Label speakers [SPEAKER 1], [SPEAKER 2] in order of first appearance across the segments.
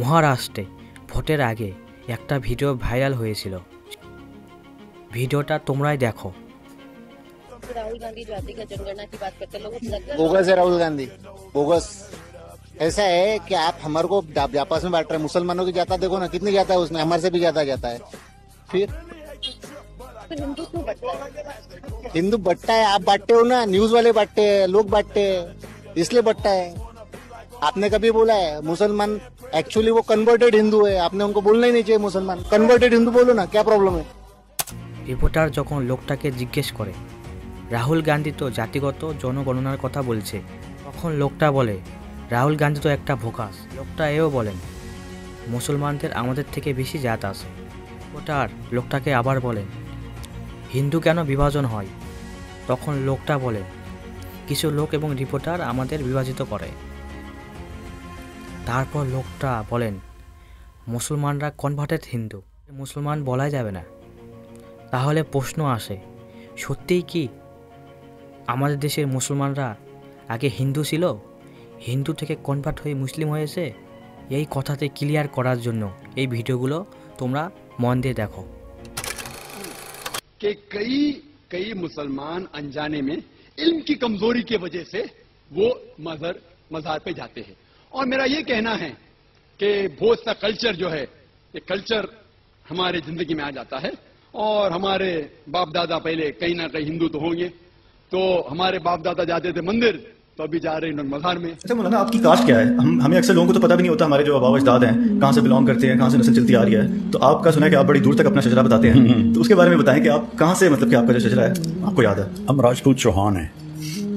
[SPEAKER 1] মহারাষ্ট্রে ভোটের আগে একটা ভিডিও ভাইরাল হয়েছিল। ভিডিওটা তোমরাই देखो।
[SPEAKER 2] राहुल गांधी जो आती जनगणना की बात करते हैं, लोगों को लगता है
[SPEAKER 3] बोगस है राहुल गांधी, बोगस। ऐसा है कि आप हमारे को आपस में बांट रहे हैं। मुसलमानों की जाता देखो ना, कितनी जाता है उसमें, हमारे से भी ज्यादा जाता है। फिर
[SPEAKER 2] हिंदू क्यों बटता है?
[SPEAKER 3] हिंदू बट्टा है, आप बांटते हो ना, न्यूज वाले बांटते हैं, लोग बांटते हैं, इसलिए बट्टा है। आपने कभी बोला है मुसलमान एक्चुअली वो कन्वर्टेड हिंदू है? आपने उनको बोलना ही नहीं चाहिए मुसलमान, कन्वर्टेड हिंदू बोलो ना, क्या प्रॉब्लम है?
[SPEAKER 1] রিপোর্টার যখন লোকটাকে জিজ্ঞেস করে রাহুল গান্ধী তো জাতিগত জনগণনার কথা বলছে, তখন লোকটা বলে রাহুল গান্ধী তো একটা ভোকাস। লোকটা এও বলেন মুসলমানদের আমাদের থেকে বেশি জাত আছে। রিপোর্টার লোকটাকে আবার বলেন হিন্দু কেন বিভাজন হয়? তখন লোকটা বলে কিছু লোক এবং রিপোর্টার আমাদের বিভাজিত করে। তারপর লোকটা বলেন মুসলমানরা কনভার্টেড হিন্দু, মুসলমান বলা যাবে না। তাহলে প্রশ্ন আসে, সত্যিই কি আমাদের দেশের মুসলমানরা আগে হিন্দু ছিল, হিন্দু থেকে কনভার্ট হয়ে মুসলিম হয়েছে? এই কথাতে ক্লিয়ার করার জন্য এই ভিডিওগুলো তোমরা মন দিয়ে দেখো।
[SPEAKER 4] कि कई मुसलमान अनजाने में इल्म की कमजोरी की वजह से वो मज़ार पे जाते हैं। और मेरा ये कहना है कि बहुत सा कल्चर जो है, ये कल्चर हमारे जिंदगी में आ जाता है। और हमारे बाप दादा पहले कहीं ना कहीं हिंदू तो होंगे, तो हमारे बाप दादा जाते थे मंदिर, तो अभी जा रहे हैं मज़ार में।
[SPEAKER 5] अच्छा मौलाना, आपकी कास्ट क्या है? हमें अक्सर लोगों को तो पता भी नहीं होता, हमारे जो आबा अजदाद हैं कहाँ से बिलोंग करते हैं, कहाँ से नस्ल चलती आ रही है। तो आपका सुना है कि आप बड़ी दूर तक अपना शजरा बताते हैं, तो उसके बारे में बताएं कि आप कहाँ से, मतलब कि आपका जो शजरा है आपको याद है?
[SPEAKER 6] हम राजपूत चौहान हैं।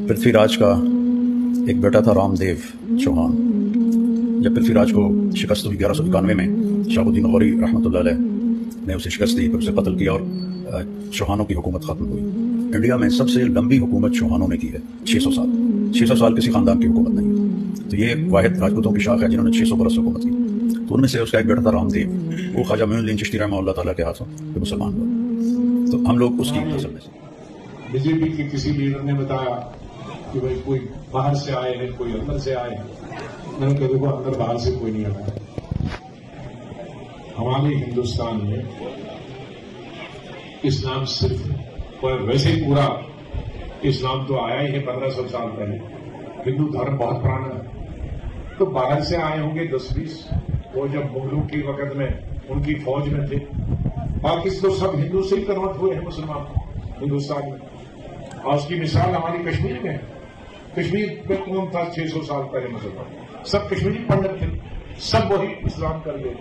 [SPEAKER 6] पृथ्वीराज का एक बेटा था रामदेव चौहान। जब पृथ्वीराज को शिकस्त हुई 1191 में, शाहुद्दीन गौरी रहमतुल्लाह अलैह ने उसे शिकस्त दी, फिर उसे कत्ल किया और चौहानों की हुकूमत खत्म हुई। इंडिया में सबसे लंबी हुकूमत चौहानों ने की है, 600 साल। 600 साल किसी खानदान की हुकूमत नहीं है। तो ये वाहिद राजपूतों की शाख है जिन्होंने 600 बरस हुकूमत की। तो उनमें से उसका एक बेटा था रामदेव, वो ख्वाजा मोइनुद्दीन चिश्ती रहमतुल्लाह ताला के हाथों के मुसलमान हुआ। तो हम लोग उसकी नस्ल में से।
[SPEAKER 7] बीजेपी के किसी लीडर ने बताया कि भाई कोई बाहर से आए हैं, कोई अंदर से आए हैं। मैंने कहा देखो, अंदर बाहर से कोई नहीं आया। हमारे हिंदुस्तान में इस्लाम सिर्फ, और वैसे पूरा इस्लाम तो आया ही है 1500 साल पहले। हिंदू धर्म बहुत पुराना है। तो बाहर से आए होंगे 10-20, वो जब मुगलों के वक्त में उनकी फौज में थे। बाकी तो सब हिंदू से ही कन्वर्ट हुए हैं मुसलमान हिंदुस्तान में। और उसकी मिसाल हमारी कश्मीर में है। कश्मीर में कौन था 600 साल पहले मुसलमान? सब कश्मीरी पंडित थे, सब वही इस्लाम कर गए,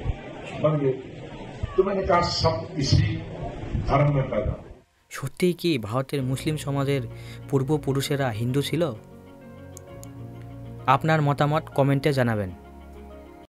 [SPEAKER 7] बन गए। तो मैंने कहा सब इसी धर्म में पैदा।
[SPEAKER 1] সত্যিই কি ভারতের মুসলিম সমাজের পূর্বপুরুষেরা হিন্দু ছিল? আপনার মতামত কমেন্টে জানাবেন।